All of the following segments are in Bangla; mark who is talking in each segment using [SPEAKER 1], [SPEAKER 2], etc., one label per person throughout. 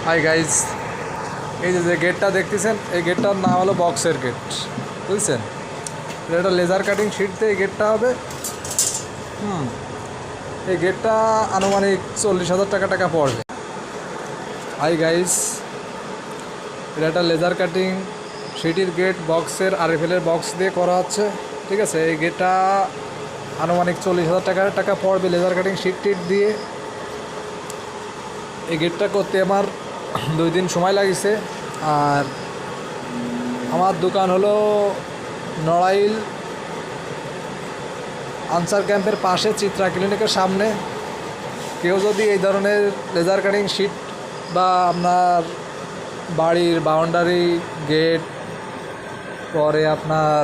[SPEAKER 1] হাই গাইজ, এই যে গেটটা দেখতেছেন, এই গেটটার নাম হলো বক্সের গেট, বুঝছেন? এটা লেজার কাটিং শিট দিয়ে এই গেটটা হবে। এই গেটটা আনুমানিক 40,000 টাকা পড়বে। হাই গাইজ, এটা একটা লেজার কাটিং শিটের গেট, বক্সের আরএফএলের বক্স দিয়ে করা হচ্ছে, ঠিক আছে? এই গেটটা আনুমানিক 40,000 টাকা পড়বে লেজার কাটিং শিট টিট দিয়ে। এই গেটটা করতে আমার 2 দিন সময় লাগিছে। আর আমার দোকান হলো নড়াইল আনসার ক্যাম্পের পাশে, চিত্রা ক্লিনিকের সামনে। কেউ যদি এই ধরনের লেজার কাটিং শিট বা আপনার বাড়ির বাউন্ডারি গেট, পরে আপনার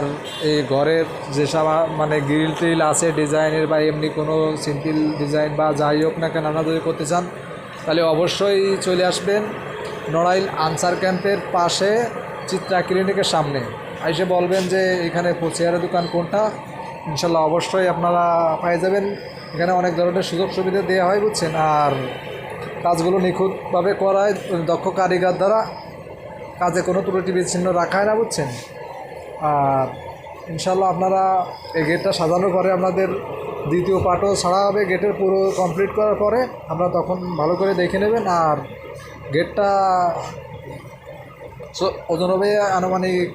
[SPEAKER 1] এই ঘরের যেসব মানে গ্রিল ট্রিল আছে ডিজাইনের, বা এমনি কোনো সিম্পল ডিজাইন বা যাই হোক না কেন আপনারা যদি করতে চান, তাহলে অবশ্যই চলে আসবেন নড়াইল আনসার ক্যাম্পের পাশে, চিত্রা ক্লিনিকের সামনে। এসে বলবেন যে এখানে চেয়ারের দোকান কোনটা, ইনশাল্লাহ অবশ্যই আপনারা পেয়ে যাবেন। এখানে অনেক ধরনের সুযোগ সুবিধা দেওয়া হয়, বুঝছেন? আর কাজগুলো নিখুঁতভাবে করায় দক্ষ কারিগর দ্বারা, কাজে কোনো ত্রুটি বিচ্ছিন্ন রাখা হয় না, বুঝছেন? আর ইনশাল্লাহ আপনারা এই গেটটা সাজানোর পরে আপনাদের দ্বিতীয় পার্টও ছাড়া হবে। গেটের পুরো কমপ্লিট করার পরে আপনারা তখন ভালো করে দেখে নেবেন। আর গেটটা ওজন হবে আনুমানিক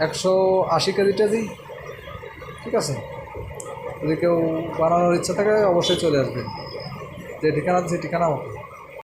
[SPEAKER 1] 180 কেজি টেজি, ঠিক আছে? যদি কেউ বানানোর ইচ্ছা থাকে অবশ্যই চলে আসবেন, যে ঠিকানা আছে সেই ঠিকানা মতো।